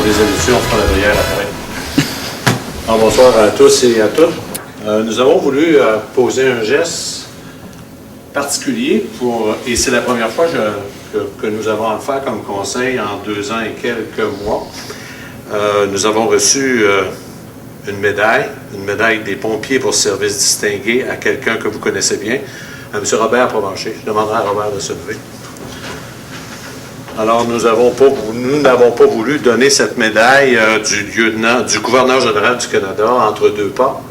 des habitués, on fera la prière après. Alors, bonsoir à tous et à toutes. Nous avons voulu poser un geste particulier et c'est la première fois que nous avons à le faire comme conseil en 2 ans et quelques mois. Nous avons reçu une médaille des pompiers pour service distingué à quelqu'un que vous connaissez bien, à M. Robert Provencher. Je demanderai à Robert de se lever. Alors, nous n'avons pas voulu donner cette médaille du gouverneur général du Canada entre deux portes.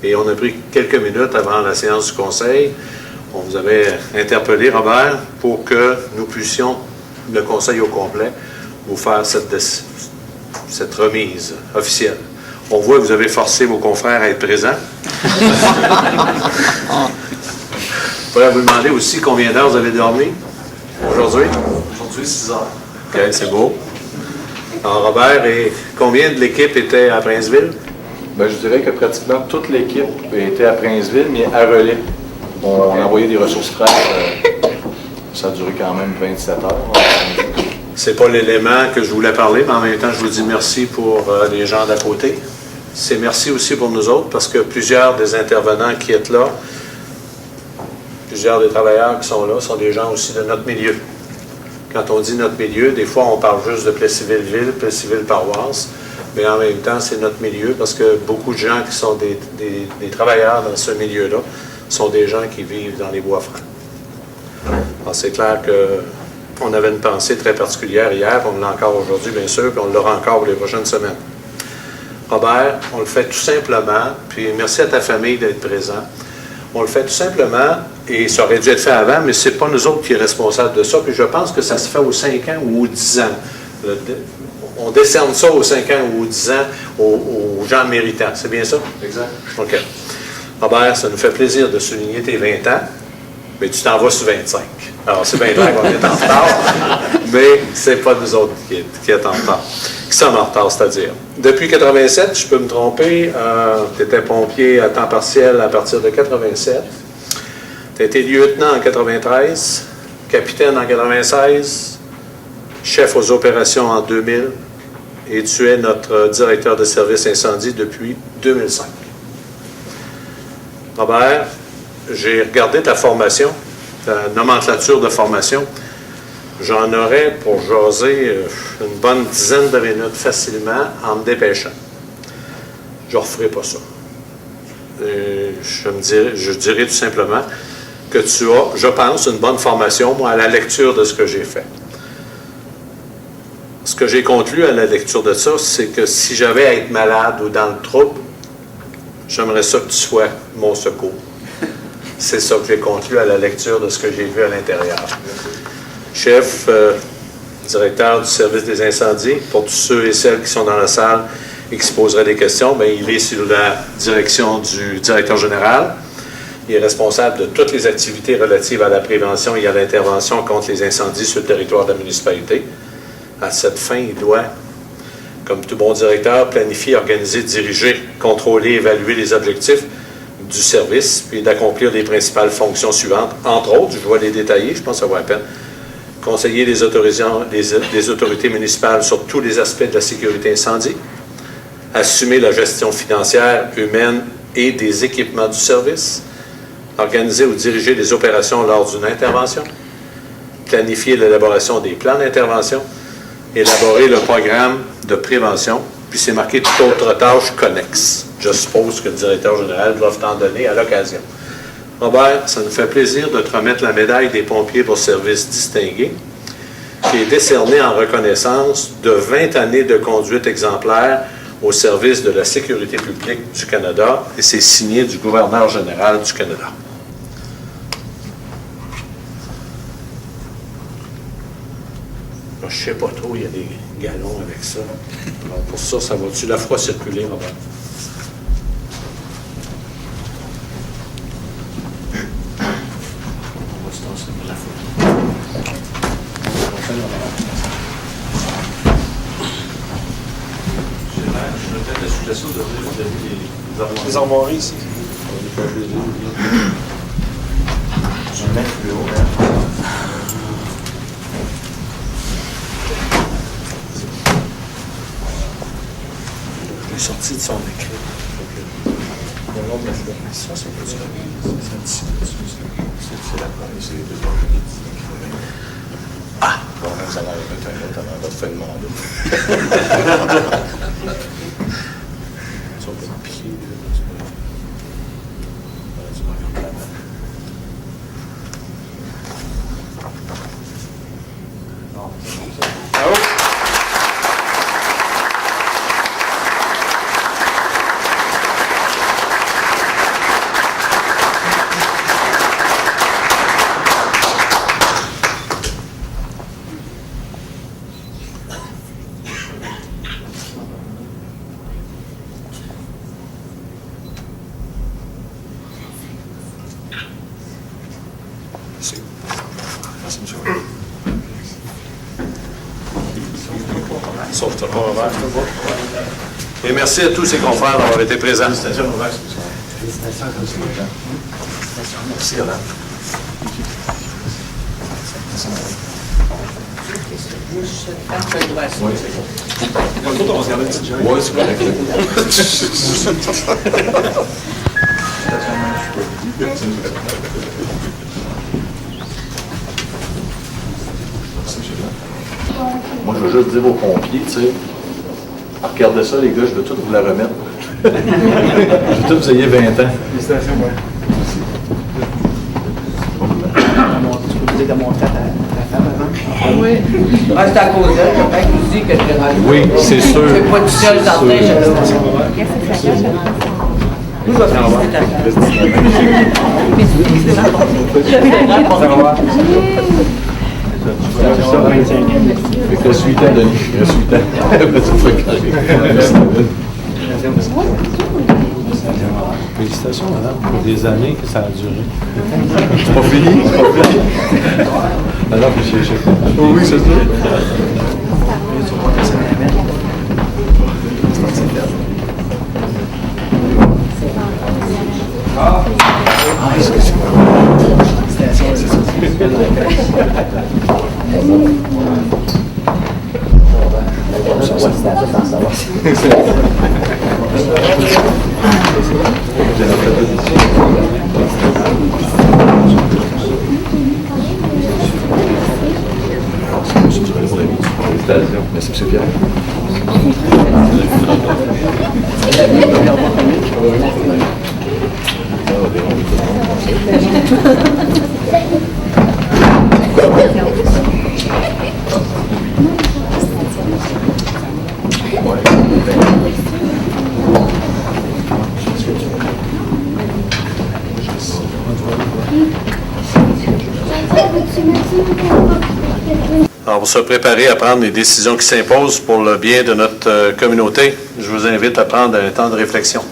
Et on a pris quelques minutes avant la séance du conseil. On vous avait interpellé, Robert, pour que nous puissions, le conseil au complet, vous faire cette remise officielle. On voit que vous avez forcé vos confrères à être présents. Je pourrais vous demander aussi combien d'heures vous avez dormi aujourd'hui? Aujourd'hui, 6 heures. OK, c'est beau. Alors, Robert, et combien de l'équipe était à Princeville? Bien, je dirais que pratiquement toute l'équipe était à Princeville, mais à relais. On a envoyé des ressources fraîches. Ça a duré quand même 27 heures. C'est pas l'élément que je voulais parler, mais en même temps, je vous dis merci pour les gens d'à côté. C'est merci aussi pour nous autres, parce que plusieurs des intervenants qui êtes là, plusieurs des travailleurs qui sont là, sont des gens aussi de notre milieu. Quand on dit notre milieu, des fois, on parle juste de Plessisville-Ville, Plessisville-Paroisse, mais en même temps, c'est notre milieu, parce que beaucoup de gens qui sont des travailleurs dans ce milieu-là sont des gens qui vivent dans les bois francs. Alors, c'est clair qu'on avait une pensée très particulière hier, on l'a encore aujourd'hui, bien sûr, puis on l'aura encore pour les prochaines semaines. Robert, on le fait tout simplement, puis merci à ta famille d'être présent. On le fait tout simplement, et ça aurait dû être fait avant, mais ce n'est pas nous autres qui sommes responsables de ça, puis je pense que ça se fait aux 5 ans ou aux 10 ans. On décerne ça aux 5 ans ou aux 10 ans aux gens méritants. C'est bien ça? Exact. OK. Robert, ça nous fait plaisir de souligner tes 20 ans, mais tu t'en vas sur 25. Alors, c'est bien clair qu'on est en retard, mais c'est pas nous autres qui est en retard. Qui sommes en retard, c'est-à-dire. Depuis 87, je peux me tromper, tu étais pompier à temps partiel à partir de 87. Tu as été lieutenant en 93, capitaine en 96, chef aux opérations en 2000, et tu es notre directeur de service incendie depuis 2005. Robert, j'ai regardé ta formation, ta nomenclature de formation. J'en aurais pour jaser une bonne dizaine de minutes facilement en me dépêchant. Je ne referai pas ça. Je dirais tout simplement que tu as, je pense, une bonne formation, moi, à la lecture de ce que j'ai fait. Ce que j'ai conclu à la lecture de ça, c'est que si j'avais à être malade ou dans le trouble, j'aimerais ça que tu sois mon secours. C'est ça que j'ai conclu à la lecture de ce que j'ai vu à l'intérieur. Chef, directeur du service des incendies, pour tous ceux et celles qui sont dans la salle et qui se poseraient des questions, bien, il est sous la direction du directeur général. Il est responsable de toutes les activités relatives à la prévention et à l'intervention contre les incendies sur le territoire de la municipalité. À cette fin, il doit, comme tout bon directeur, planifier, organiser, diriger, contrôler, évaluer les objectifs du service, puis d'accomplir les principales fonctions suivantes. Entre autres, je vais les détailler, je pense que ça vaut la peine. Conseiller les autorités municipales sur tous les aspects de la sécurité incendie. Assumer la gestion financière, humaine et des équipements du service. Organiser ou diriger les opérations lors d'une intervention. Planifier l'élaboration des plans d'intervention. Élaborer le programme de prévention, puis c'est marqué toute autre tâche connexe. Je suppose que le directeur général doit t'en donner à l'occasion. Robert, ça nous fait plaisir de te remettre la médaille des pompiers pour service distingué, qui est décernée en reconnaissance de 20 années de conduite exemplaire au service de la sécurité publique du Canada, et c'est signé du gouverneur général du Canada. Je ne sais pas trop, il y a des galons avec ça. Alors pour ça, ça va-tu la fois circuler, Robert? On va se tasser pour la fois. Je vais peut-être la suggestion de venir vous donner les armoiries ici. Je vais le mettre plus haut, hein? sorti de son écrit. Ça, c'est pas ça. C'est la police, c'est les deux. Ah! Bon, ça va être un autre avant votre fin de mandat. Sur le pied, Sauf toi. Et merci à tous ces confrères d'avoir été présents. Félicitations, Robert. Merci, Alain. Oui, c'est correct. Moi, je veux juste dire aux pompiers, tu sais, regardez ça, les gars, je veux tout vous la remettre. Je veux tout que vous ayez 20 ans. Félicitations, moi. Tu peux dire de montrer à ta femme avant? Oui. Ah, c'est à cause d'elle, j'ai bien dit que je l'ai rendu. Oui, c'est sûr. Je ne pas tout seul dans le train, je nous, je vais féliciter ta femme. Fait que reste 8 ans, Denis. Reste 8 ans. Félicitations, madame, pour des années que ça a duré. C'est pas fini, c'est pas fini. Alors, monsieur, oui, c'est ça. Merci, M. Pierre. Alors, pour se préparer à prendre les décisions qui s'imposent pour le bien de notre communauté, je vous invite à prendre un temps de réflexion.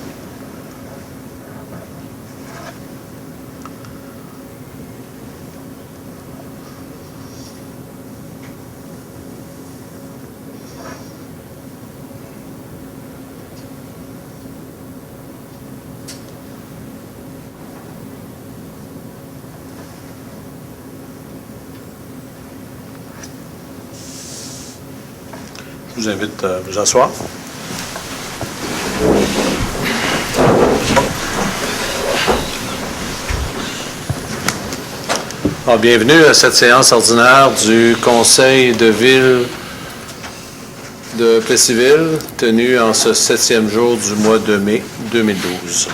Je vous invite à vous asseoir. Alors, bienvenue à cette séance ordinaire du Conseil de ville de Plessisville, tenue en ce 7e jour du mois de mai 2012.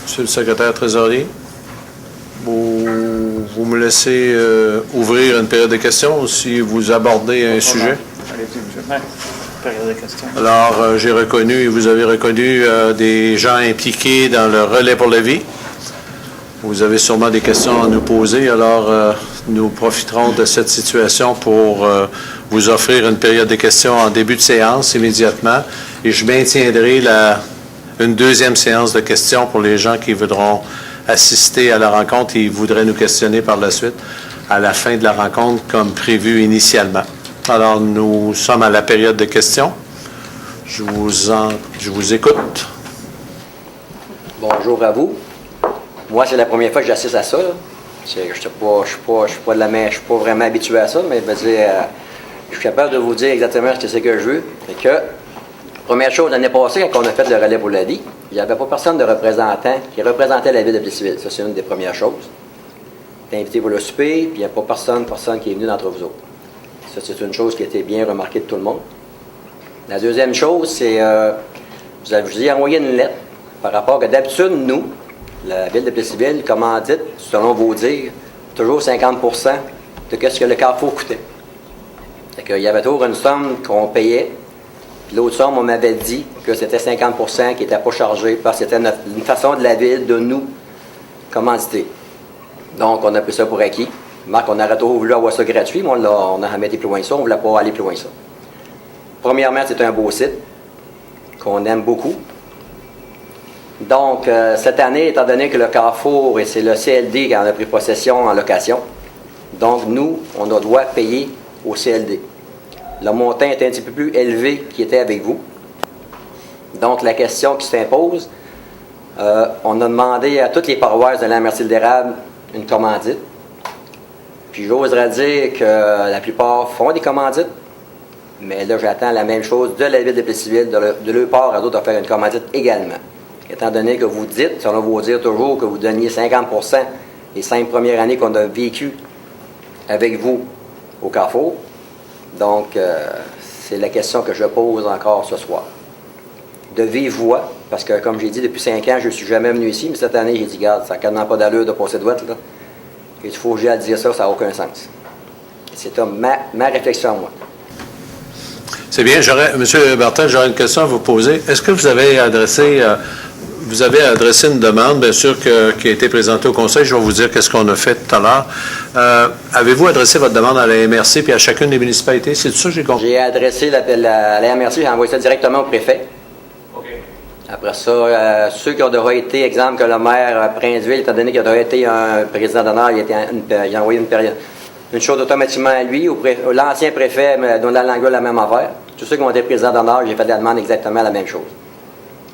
Monsieur le secrétaire trésorier, vous me laissez ouvrir une période de questions ou si vous abordez un sujet? Allez-y, monsieur. Période de questions. Alors, j'ai reconnu, et vous avez reconnu des gens impliqués dans le relais pour la vie. Vous avez sûrement des questions à nous poser, alors nous profiterons de cette situation pour vous offrir une période de questions en début de séance immédiatement et je maintiendrai une deuxième séance de questions pour les gens qui voudront assister à la rencontre et voudraient nous questionner par la suite à la fin de la rencontre comme prévu initialement. Alors, nous sommes à la période de questions. Je vous écoute. Bonjour à vous. Moi, c'est la première fois que j'assiste à ça. Je ne suis pas vraiment habitué à ça, mais je veux dire, Je suis capable de vous dire exactement ce que c'est que je veux. Fait que, première chose, l'année passée, quand on a fait le relais pour la vie, il n'y avait pas personne de représentant qui représentait la ville de Plessisville. Ça, c'est une des premières choses. Tu es invité pour le souper, puis il n'y a pas personne qui est venu d'entre vous autres. Ça, c'est une chose qui a été bien remarquée de tout le monde. La deuxième chose, c'est, je vous ai envoyé une lettre par rapport à d'habitude, nous, la ville de Plessisville, commandite, selon vos dires, toujours 50 de ce que le carrefour coûtait. Fait qu'il y avait toujours une somme qu'on payait, puis l'autre somme, on m'avait dit que c'était 50 qui n'était pas chargé, parce que c'était une façon de la ville de nous commanditer. Donc, on a pris ça pour acquis. Marc, on aurait toujours voulu avoir ça gratuit, mais on a jamais été plus loin que ça, on ne voulait pas aller plus loin que ça. Premièrement, c'est un beau site qu'on aime beaucoup. Donc, cette année, étant donné que le Carrefour, et c'est le CLD qui en a pris possession en location, donc nous, on doit payer au CLD. Le montant est un petit peu plus élevé qu'il était avec vous. Donc, la question qui s'impose, on a demandé à toutes les paroisses de la Merci-le-d'Érable une commandite. Puis j'oserais dire que la plupart font des commandites, mais là, j'attends la même chose de la ville de Plessisville, de leur part à d'autres, à faire une commandite également. Étant donné que vous dites, selon vos dires toujours, que vous donniez 50 les 5 premières années qu'on a vécues avec vous au Carrefour. Donc, c'est la question que je pose encore ce soir. De vive voix, parce que, comme j'ai dit, depuis 5 ans, je ne suis jamais venu ici, mais cette année, j'ai dit, garde, ça n'a quasiment pas d'allure de passer de vote, là. Il faut que j'ai à dire ça, ça n'a aucun sens. C'est ma réflexion, moi. C'est bien. M. Bertin, j'aurais une question à vous poser. Est-ce que vous avez adressé une demande, bien sûr, qui a été présentée au Conseil. Je vais vous dire qu'est-ce qu'on a fait tout à l'heure. Avez-vous adressé votre demande à la MRC puis à chacune des municipalités? C'est ça que j'ai compris? J'ai adressé à la MRC, j'ai envoyé ça directement au préfet. OK. Après ça, ceux qui ont déjà été, exemple que le maire Princeville, étant donné qu'il a déjà été un président d'honneur, il a envoyé une chose automatiquement à lui. L'ancien préfet me donne la langue la même affaire. Tous ceux qui ont été présidents d'honneur, j'ai fait la demande exactement la même chose.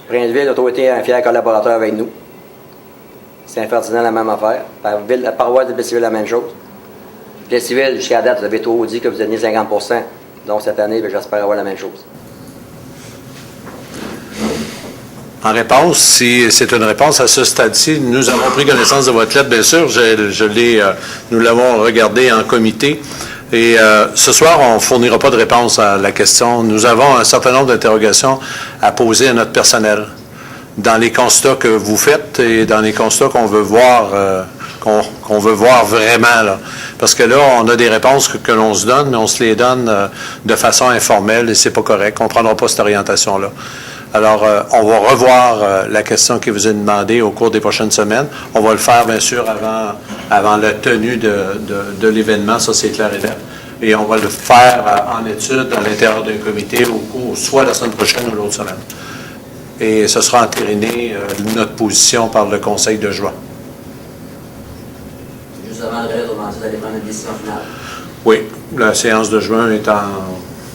Princeville a toujours été un fier collaborateur avec nous. Saint-Ferdinand, la même affaire. La paroisse de Plessisville, la même chose. Plessisville, jusqu'à date, vous avez toujours dit que vous donniez 50 %. Donc, cette année, j'espère avoir la même chose. En réponse, si c'est une réponse à ce stade-ci, nous avons pris connaissance de votre lettre, bien sûr. Nous l'avons regardée en comité. Et ce soir, on ne fournira pas de réponse à la question. Nous avons un certain nombre d'interrogations à poser à notre personnel dans les constats que vous faites et dans les constats qu'on veut voir, qu'on veut voir vraiment, là. Parce que là, on a des réponses que l'on se donne, mais on se les donne de façon informelle et c'est pas correct. On ne prendra pas cette orientation-là. Alors, on va revoir la question qui vous est demandée au cours des prochaines semaines. On va le faire, bien sûr, avant la tenue de l'événement, ça c'est clair et net. Et on va le faire en étude à l'intérieur d'un comité au cours, soit la semaine prochaine ou l'autre semaine. Et ce sera entériné notre position par le Conseil de juin. Juste avant le reste, on va d'aller prendre une décision finale. Oui, la séance de juin est en...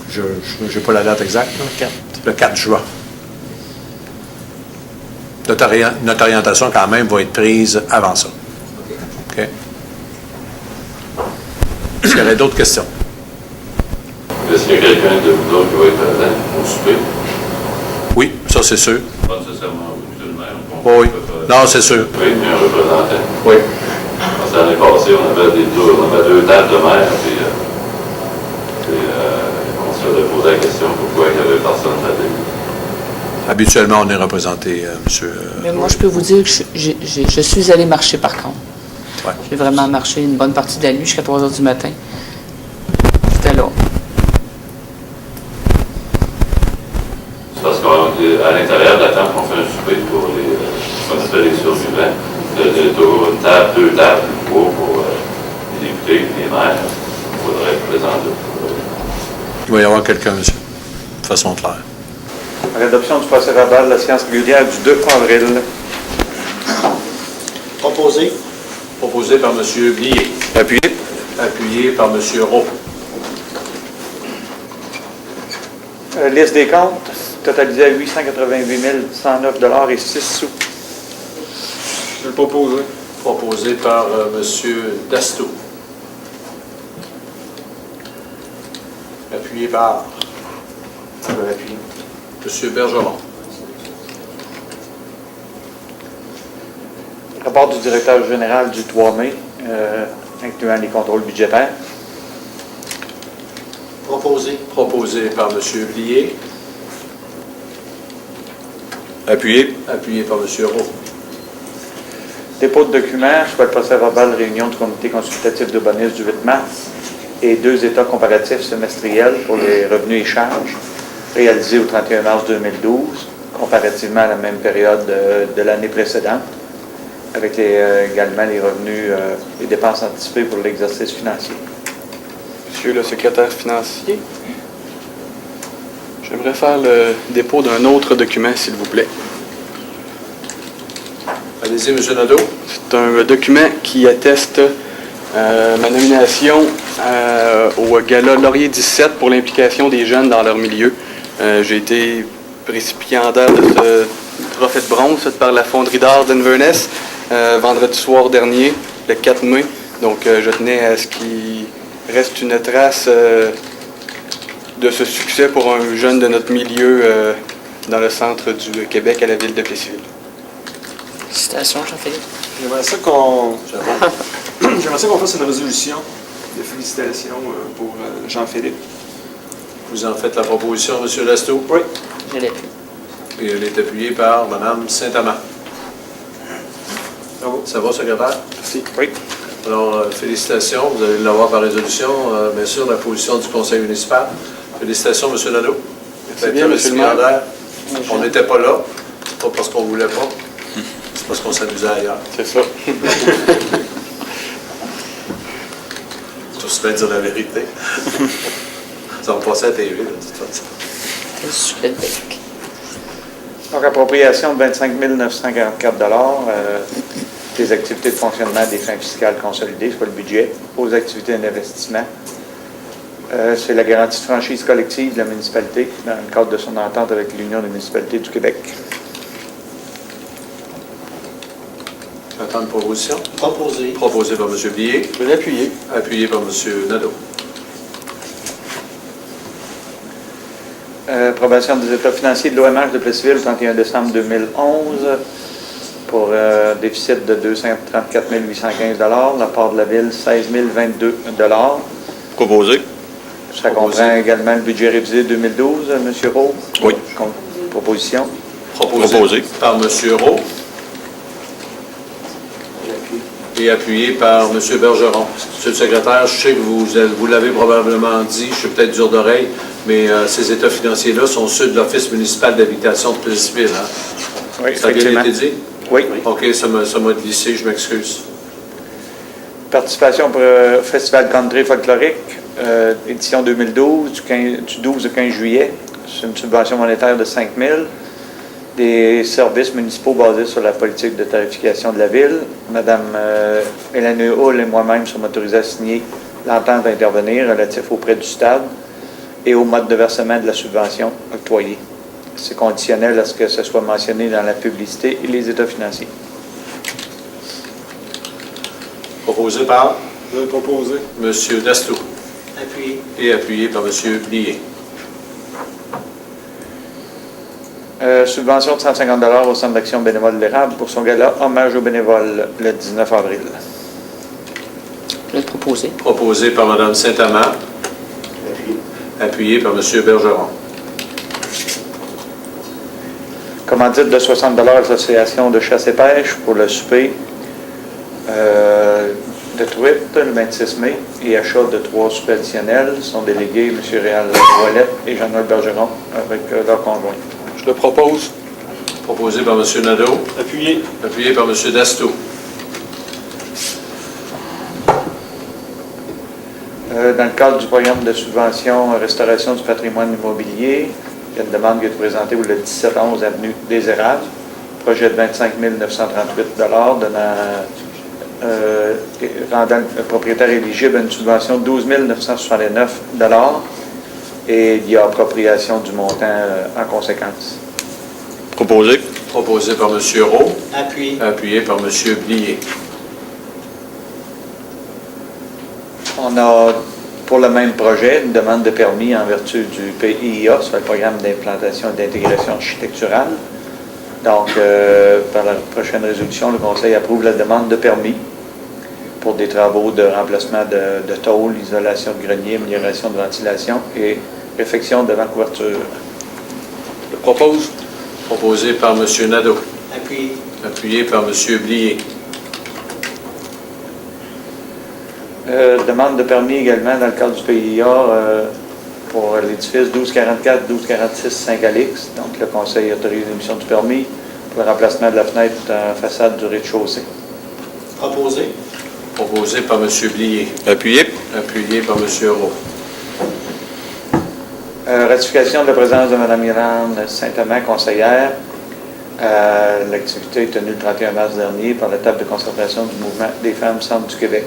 Je n'ai pas la date exacte. Le 4 juin. Notre orientation, quand même, va être prise avant ça. OK? Est-ce qu'il y aurait d'autres questions? Est-ce qu'il y a quelqu'un de vous autres qui va être présent au souper? Oui, ça, c'est sûr. Pas nécessairement vous, le maire. Oui. Non, c'est sûr. Oui, mais un représentant. Oui. Parce que l'année passée, on avait deux tables de maire, puis on se faisait poser la question pourquoi il y avait personne à la télé. Habituellement, on est représenté, monsieur. Mais moi, je peux vous dire que je suis allé marcher par contre. Ouais. J'ai vraiment marché une bonne partie de la nuit jusqu'à 3 h du matin. J'étais là. C'est parce qu'à l'intérieur de la table, on fait un souper pour les, les survivants. Toujours une table, deux tables, pour les députés, les maires. Il faudrait présenter. Il va y avoir quelqu'un, monsieur, de façon claire. Réadoption du procès-verbal de la séance régulière du 2 avril. Proposé. Proposé par M. Blier. Appuyé. Appuyé par M. Roux. Liste des comptes, totalisé à 888 109 $ et 6 sous. Je le propose. Proposé par M. Dasto. Appuyé par. Appuyé. M. Bergeron. Rapport du directeur général du 3 mai, incluant les contrôles budgétaires. Proposé. Proposé par M. Blier. Appuyé. Appuyé par M. Roux. Dépôt de documents, soit le procès-verbal de réunion du comité consultatif de bonus du 8 mars et 2 états comparatifs semestriels pour les revenus et charges réalisés au 31 mars 2012, comparativement à la même période de l'année précédente, avec également les revenus et dépenses anticipées pour l'exercice financier. Monsieur le secrétaire financier, j'aimerais faire le dépôt d'un autre document, s'il vous plaît. Allez-y, M. Nadeau. C'est un document qui atteste ma nomination au Gala Laurier 17 pour l'implication des jeunes dans leur milieu. J'ai été récipiendaire de ce trophée de bronze par la Fonderie d'art d'Inverness vendredi soir dernier, le 4 mai. Donc, je tenais à ce qu'il reste une trace de ce succès pour un jeune de notre milieu dans le centre du Québec, à la ville de Plessisville. Félicitations, Jean-Philippe. J'aimerais ça qu'on fasse une résolution de félicitations pour Jean-Philippe. Vous en faites la proposition, M. Lesto? Oui. Je l'ai Et elle est appuyée par Mme Saint-Amand. Ça va, secrétaire? Merci. Oui. Alors, félicitations. Vous allez l'avoir par résolution. Bien sûr, la position du conseil municipal. Félicitations, M. Nadeau. C'est bien, M. le maire. On n'était pas là. C'est pas parce qu'on ne voulait pas. C'est parce qu'on s'amusait ailleurs. C'est ça. Tous bien dire la vérité. Ça va passer à la TV, de toute façon. fait. Donc, appropriation de 25 944 des activités de fonctionnement des fins fiscales consolidées, soit le budget, aux activités d'investissement. C'est la garantie de franchise collective de la municipalité dans le cadre de son entente avec l'Union des municipalités du Québec. J'attends une proposition. Proposé. Proposé par M. Blier. Je vais l'appuyer. Appuyé par M. Nadeau. Approbation des états financiers de l'OMH de Plessisville, 31 décembre 2011, pour déficit de 234 815 la part de la ville, 16 022 Proposé. Ça comprend également le budget révisé 2012, M. Roux. Oui. Proposition. Proposé par M. Roux. Et appuyé par M. Bergeron. Monsieur le secrétaire, je sais que vous l'avez probablement dit, je suis peut-être dur d'oreille, mais ces états financiers-là sont ceux de l'Office municipal d'habitation de Plessisville. Hein? Oui, Ça a bien été dit? Oui. OK, ça m'a glissé, je m'excuse. Participation pour Festival Country folklorique, édition 2012, du 12 au 15 juillet. C'est une subvention monétaire de 5 000. Des services municipaux basés sur la politique de tarification de la ville. Madame Hélène Hull et moi-même sommes autorisés à signer l'entente d'intervenir relatif aux prêts du stade et au mode de versement de la subvention octroyée. C'est conditionnel à ce que ce soit mentionné dans la publicité et les états financiers. Proposé par Proposé. M. Dastou. Appuyé. Et appuyé par M. Blier. Subvention de 150 $ au Centre d'action bénévole de l'Érable pour son gala Hommage aux bénévoles le 19 avril. Je l'ai proposé. Proposé par Mme Saint-Amand. Appuyé par M. Bergeron. Commandite de 60 $ à l'Association de chasse et pêche pour le souper de truite le 26 mai et achat de 3 soupes additionnels. Sont délégués M. Réal Ouellette et Jean-Noël Bergeron avec leur conjoint. Je le propose. Proposé par M. Nadeau. Appuyé. Appuyé par M. Dastou. Dans le cadre du programme de subvention restauration du patrimoine immobilier, il y a une demande qui est présentée pour le 1711 avenue des Érables. Projet de 25 938 $, rendant le propriétaire éligible à une subvention de 12 969 $, et il y a appropriation du montant en conséquence. Proposé. Proposé par M. Roux. Appuyé. Appuyé par M. Blier. On a pour le même projet, une demande de permis en vertu du PIA, sur le programme d'implantation et d'intégration architecturale. Donc, par la prochaine résolution, le Conseil approuve la demande de permis pour des travaux de remplacement de tôle, isolation de grenier, amélioration de ventilation et réfection devant couverture. Je propose. Proposé par M. Nadeau. Appuyé. Appuyé par M. Blier. Demande de permis également dans le cadre du PIA pour l'édifice 1244, 1246 Saint-Calix. Donc, le Conseil autorise l'émission du permis pour le remplacement de la fenêtre en façade du rez-de-chaussée. Proposé. Proposé par M. Blier. Appuyé. Appuyé par M. Roux. Ratification de la présence de Mme Yolande Saint-Amand, conseillère. L'activité est tenue le 31 mars dernier par la table de concertation du Mouvement des femmes Centre du Québec.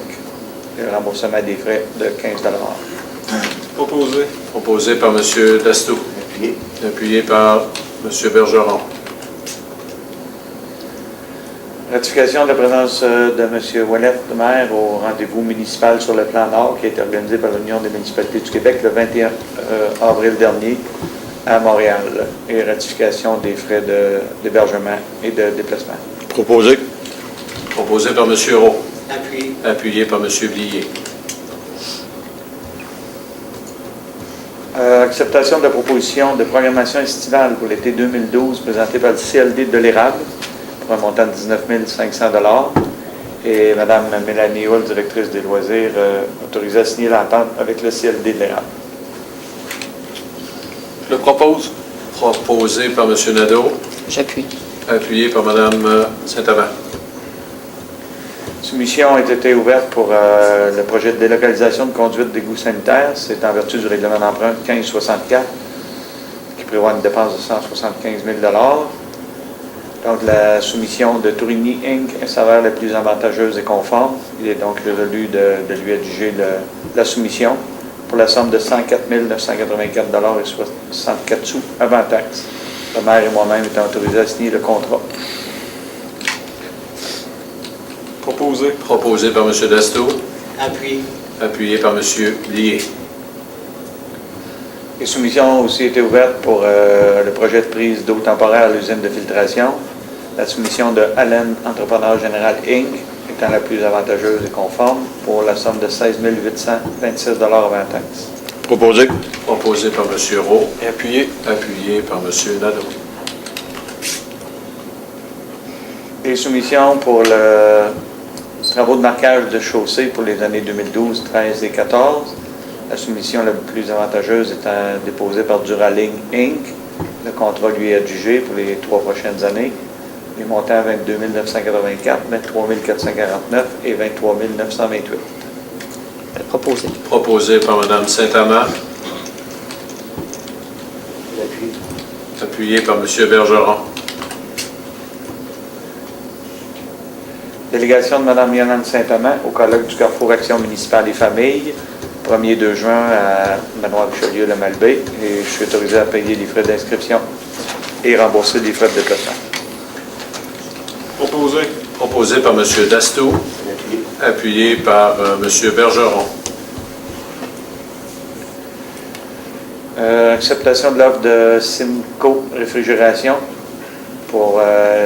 Le remboursement des frais de 15 $. Proposé. Proposé par M. Dastou. Appuyé. Appuyé par M. Bergeron. Ratification de la présence de M. Ouellet, maire, au rendez-vous municipal sur le plan Nord qui a été organisé par l'Union des municipalités du Québec le 21 avril dernier à Montréal. Et ratification des frais d'hébergement et de déplacement. Proposé. Proposé par M. Roux. Appuyé. Appuyé par M. Blier. Acceptation de la proposition de programmation estivale pour l'été 2012 présentée par le CLD de l'Érable pour un montant de 19 500 $. Et Mme Mélanie Hull, directrice des loisirs, autorisée à signer l'entente avec le CLD de l'Érable. Je le propose. Proposé par M. Nadeau. J'appuie. Appuyé par Mme Saint-Amand. Soumission a été ouverte pour le projet de délocalisation de conduite d'égout sanitaire. C'est en vertu du règlement d'emprunt 1564 qui prévoit une dépense de 175 000 $. Donc, la soumission de Tourigny Inc. s'avère la plus avantageuse et conforme. Il est donc résolu de lui adjuger la soumission pour la somme de 104 984 $ et 64 sous avant taxe. Le maire et moi-même étant autorisés à signer le contrat. Proposé. Proposé par M. Dastou. Appuyé. Appuyé par M. Blier. Les soumissions ont aussi été ouvertes pour le projet de prise d'eau temporaire à l'usine de filtration. La soumission de Allen Entrepreneur Général Inc. étant la plus avantageuse et conforme pour la somme de 16 826 $ avant taxe. Proposé. Proposé par M. Roux. Et appuyé. Appuyé par M. Nadeau. Les soumissions pour le travaux de marquage de chaussée pour les années 2012, 13 et 14. La soumission la plus avantageuse étant déposée par Duraling Inc. Le contrat lui est adjugé pour les 3 prochaines années. Les montants 22 984, 23 449 et 23 928. Proposé. Proposé par Mme Saint-Amand. J'appuie. Appuyé par M. Bergeron. Délégation de Mme Yolande Saint-Amand au colloque du Carrefour Action municipale et famille, 1er 2 juin à Manoir-Richelieu, le Malbaie, et je suis autorisé à payer les frais d'inscription et rembourser les frais de déplacement. Proposé. Proposé par M. Dastou. Appuyé par M. Bergeron. Acceptation de l'offre de Simco Réfrigération pour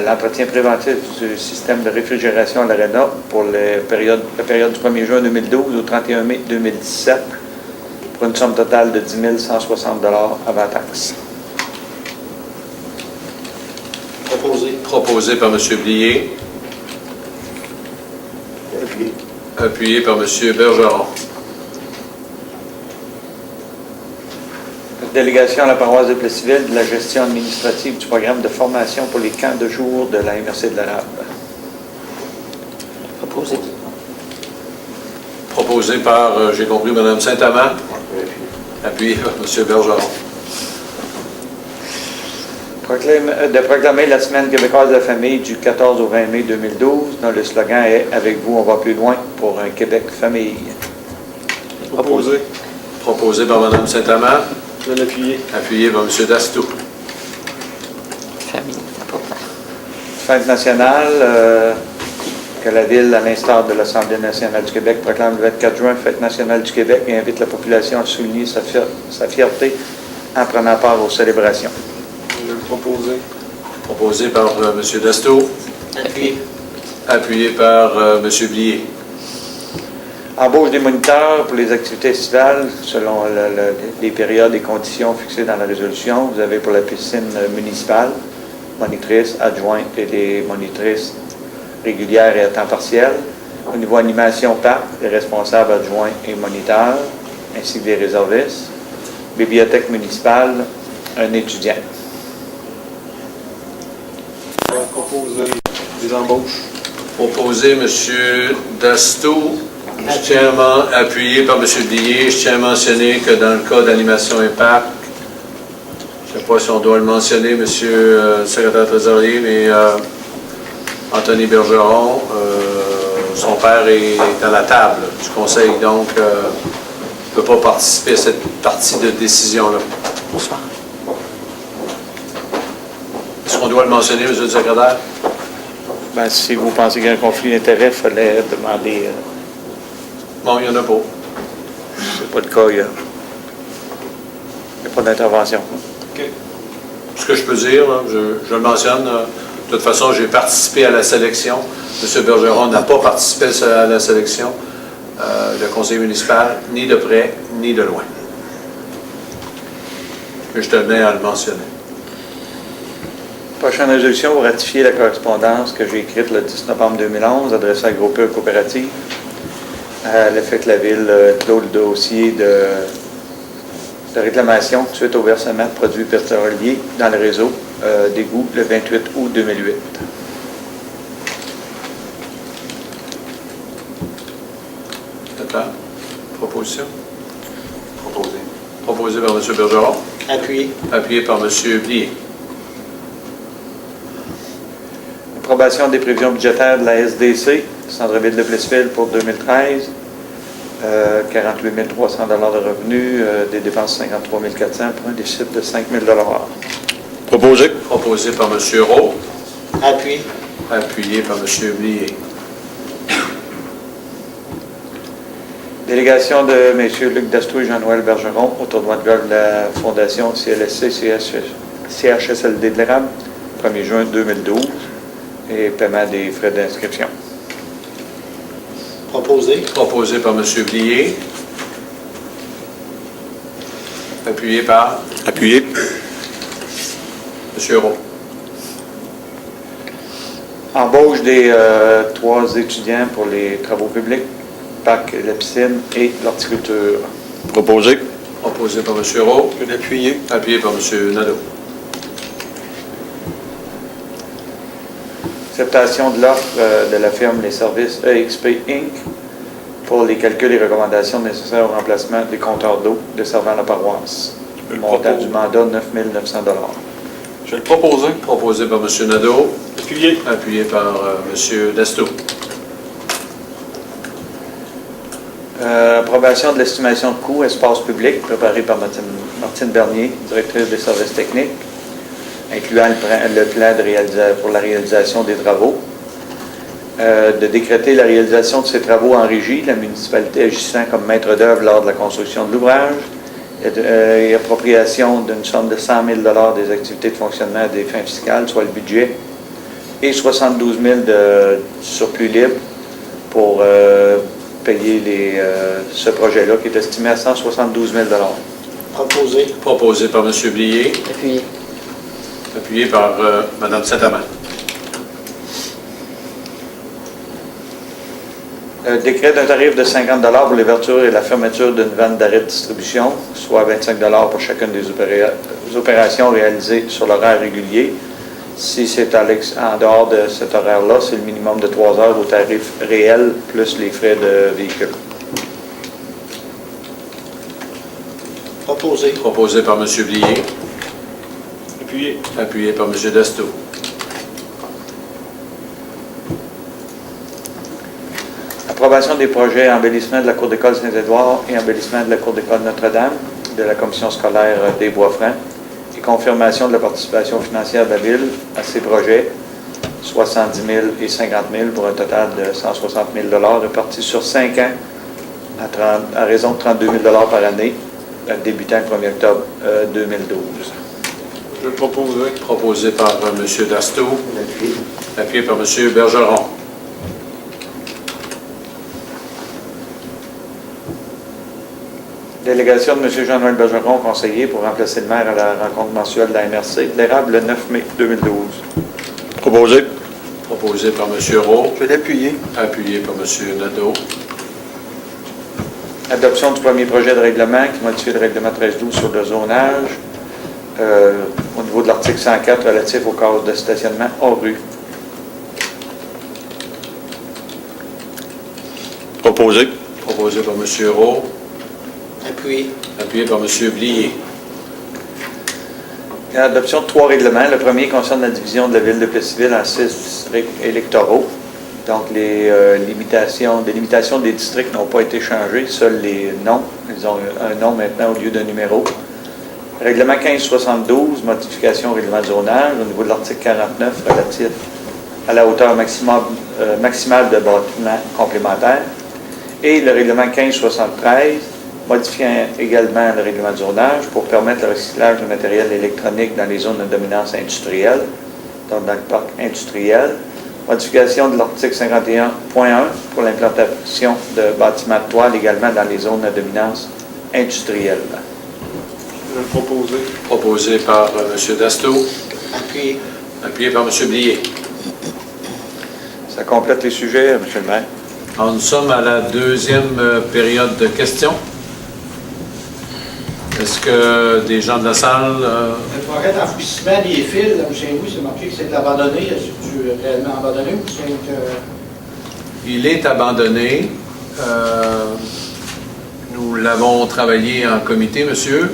l'entretien préventif du système de réfrigération à l'ARENA pour la période du 1er juin 2012 au 31 mai 2017 pour une somme totale de 10 160 $ avant taxe. Proposé. Proposé par M. Blier. Appuyé. Appuyé par M. Bergeron. Délégation à la paroisse de Plessisville de la gestion administrative du programme de formation pour les camps de jour de la MRC de l'Arabe. Proposé. Proposé par, j'ai compris, Mme Saint-Amand. Appuyé par M. Bergeron. De proclamer la Semaine québécoise de la famille du 14 au 20 mai 2012, dont le slogan est « Avec vous, on va plus loin pour un Québec famille ». Proposé. Proposé par Mme Saint-Amand. Je vais l'appuyer. Appuyé par M. Dastou. Famille, c'est important. Fête nationale, que la Ville, à l'instar de l'Assemblée nationale du Québec, proclame le 24 juin Fête nationale du Québec et invite la population à souligner sa fierté en prenant part aux célébrations. Je vais le proposer. Proposé par M. Dasto. Appuyé. Appuyé par M. Blier. Embauche des moniteurs pour les activités estivales selon les périodes et conditions fixées dans la résolution. Vous avez pour la piscine municipale, monitrices, adjointes et des monitrices régulières et à temps partiel. Au niveau animation parc, les responsables adjoints et moniteurs, ainsi que des réservistes. Bibliothèque municipale, un étudiant. Je vais proposer des embauches. Proposé M. Dasto. Appuyé par M. Blier. Je tiens à mentionner que dans le cas d'animation impact, je ne sais pas si on doit le mentionner, M. le secrétaire trésorier, mais Anthony Bergeron, son père est à la table du conseil, donc ne peut pas participer à cette partie de décision-là. Bonsoir. Est-ce qu'on doit le mentionner, M. le secrétaire? Ben, si vous pensez qu'il y a un conflit d'intérêts, il fallait demander. Bon, il n'y en a pas. C'est pas le cas, il n'y a pas d'intervention. OK. Ce que je peux dire, là, je le mentionne, de toute façon, j'ai participé à la sélection. M. Bergeron n'a pas participé à la sélection, le conseil municipal, ni de près, ni de loin. Mais je tenais à le mentionner. Prochaine résolution, vous ratifiez la correspondance que j'ai écrite le 10 novembre 2011, adressée à Groupeur Coopérative, à l'effet que la Ville clôt le dossier de réclamation suite au versement de produits pétroliers dans le réseau d'égout le 28 août 2008. D'accord. Proposition? Proposé. Proposé par M. Bergeron. Appuyé. Appuyé par M. Blier. Approbation des prévisions budgétaires de la SDC, Centre-Ville de Plessisville pour 2013. 48 300 de revenus, des dépenses 53 400 pour un déficit de 5 000 Proposé. Proposé par M. Rowe. Appuyé. Appuyé par M. Blier. Délégation de M. Luc Dasto et Jean-Noël Bergeron au tournoi de golf de la Fondation CLSC CHSLD de l'Érable, 1er juin 2012, et paiement des frais d'inscription. Proposé. Proposé par M. Blier. Appuyé par Appuyé. M. Rowe. Embauche des 3 étudiants pour les travaux publics, parc, la piscine et l'horticulture. Proposé. Proposé par M. Rowe. Appuyé. Appuyé par M. Nadeau. Acceptation de l'offre de la firme Les Services EXP Inc. pour les calculs et recommandations nécessaires au remplacement des compteurs d'eau desservant la paroisse. Le montant du mandat, 9 900 $. Je vais le proposer. Proposé par M. Nadeau. Appuyé. Appuyé par M. Dasto. Approbation de l'estimation de coûts espace public préparée par Martine Bernier, directrice des services techniques, incluant le plan pour la réalisation des travaux. De décréter la réalisation de ces travaux en régie, la municipalité agissant comme maître d'œuvre lors de la construction de l'ouvrage, et appropriation d'une somme de 100 000 $ des activités de fonctionnement des fins fiscales, soit le budget, et 72 000 de surplus libre pour payer ce projet-là, qui est estimé à 172 000 $. Proposé. Proposé par M. Blier. Appuyé. Appuyé par Mme Saint-Amand. Décret d'un tarif de 50 $ pour l'ouverture et la fermeture d'une vente d'arrêt de distribution, soit 25 $ pour chacune des opérations réalisées sur l'horaire régulier. Si c'est en dehors de cet horaire-là, c'est le minimum de 3 heures au tarif réel plus les frais de véhicule. Proposé. Proposé par M. Blier. Appuyé. Appuyé par M. Dasto. Approbation des projets embellissement de la Cour d'école Saint-Édouard et embellissement de la Cour d'école Notre-Dame de la Commission scolaire des Bois-Francs et confirmation de la participation financière de la Ville à ces projets 70 000 et 50 000 pour un total de 160 000 répartis sur 5 ans à raison de 32 000 par année, débutant le 1er octobre 2012. Je le proposerai. Proposé par M. Dasto, appuyé par M. Bergeron. Délégation de M. Jean-Noël Bergeron, conseiller, pour remplacer le maire à la rencontre mensuelle de la MRC, l'érable le 9 mai 2012. Proposé. Proposé par M. Roux, Je vais l'appuyer. appuyé par M. Nadeau. Adoption du premier projet de règlement qui modifie le règlement 1312 sur le zonage au niveau de l'article 104 relatif aux cases de stationnement hors rue. Proposé. Proposé par M. Roux, Appuyé. appuyé par M. Blier. Adoption de 3 règlements. Le premier concerne la division de la ville de Plessisville en 6 districts électoraux. Donc, les limitations des districts n'ont pas été changées, seuls les noms. Ils ont un nom maintenant au lieu d'un numéro. Règlement 1572, modification au règlement de zonage au niveau de l'article 49 relatif à la hauteur maximale de bâtiments complémentaires. Et le règlement 1573, modifiant également le règlement de zonage pour permettre le recyclage de matériel électronique dans les zones de dominance industrielle, donc dans le parc industriel. Modification de l'article 51.1 pour l'implantation de bâtiments de toile également dans les zones de dominance industrielle. Je vais le proposer. Proposé par M. Dasto, Appuyé. appuyé par M. Blier. Ça complète les sujets, M. le maire. Alors, nous sommes à la deuxième période de questions. Est-ce que des gens de la salle... Le projet d'enfouissement des fils, là, chez vous, c'est marqué que c'est abandonné. Est-ce que tu es réellement abandonné ou c'est que... Il est abandonné. Nous l'avons travaillé en comité, monsieur.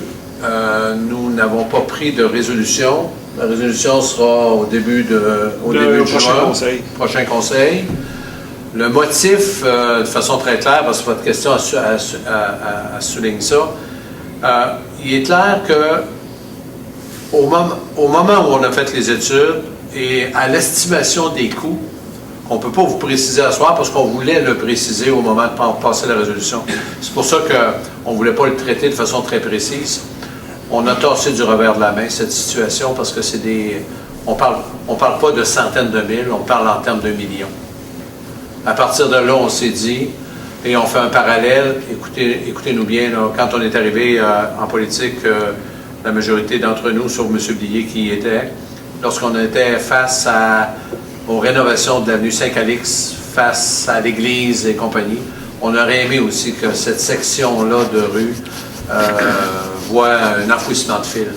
Nous n'avons pas pris de résolution. La résolution sera au début de prochain juin. conseil. Prochain conseil. Le motif, de façon très claire, parce que votre question souligne ça, il est clair que au moment où on a fait les études et à l'estimation des coûts, on ne peut pas vous préciser à soir parce qu'on voulait le préciser au moment de passer la résolution. C'est pour ça qu'on ne voulait pas le traiter de façon très précise. On a tassé du revers de la main cette situation parce que c'est des... On parle pas de centaines de mille, on parle en termes de millions. À partir de là, on s'est dit, et on fait un parallèle, écoutez-nous bien, là, quand on est arrivé en politique, la majorité d'entre nous, sauf M. Blier qui y était, lorsqu'on était face aux rénovations de l'avenue Saint-Calix, face à l'église et compagnie, on aurait aimé aussi que cette section-là de rue voit un enfouissement de fil.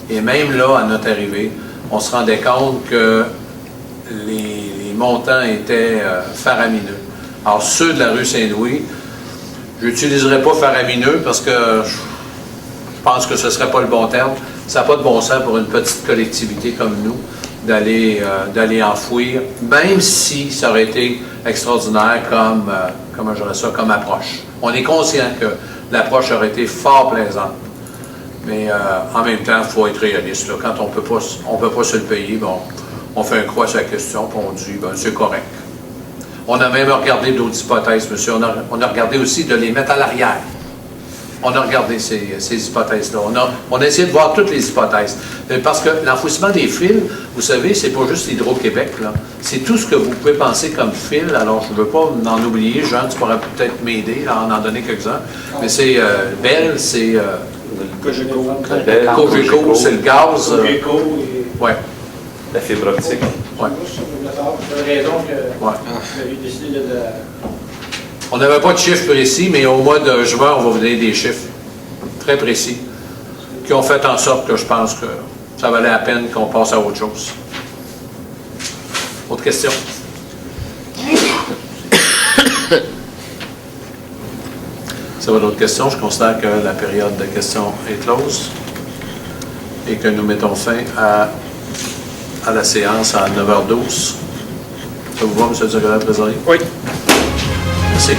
Et même là, à notre arrivée, on se rendait compte que les montants étaient faramineux. Alors, ceux de la rue Saint-Louis, je n'utiliserai pas faramineux parce que je pense que ce ne serait pas le bon terme. Ça n'a pas de bon sens pour une petite collectivité comme nous d'aller enfouir, même si ça aurait été extraordinaire comme approche. On est conscient que l'approche aurait été fort plaisante. Mais en même temps, il faut être réaliste. Là. Quand on peut pas se le payer, bon, on fait un croix sur la question et on dit ben, c'est correct. On a même regardé d'autres hypothèses, monsieur. On a regardé aussi de les mettre à l'arrière. On a regardé ces hypothèses-là. On a essayé de voir toutes les hypothèses. Parce que l'enfouissement des fils, vous savez, c'est pas juste l'Hydro-Québec. C'est tout ce que vous pouvez penser comme fil. Alors, je ne veux pas en oublier. Jean, tu pourrais peut-être m'aider à en donner quelques-uns. Mais c'est Bell, c'est... Cogeco, c'est le gaz. Ouais. La fibre optique. Ouais. C'est la raison que Ouais. vous avez décidé de... On n'avait pas de chiffres précis, mais au mois de juin, on va vous donner des chiffres très précis qui ont fait en sorte que je pense que ça valait la peine qu'on passe à autre chose. Autre question? Ça va d'autres questions? Je considère que la période de questions est close et que nous mettons fin à la séance à 9h12. Ça vous va, M. le secrétaire trésorier? Oui. Merci.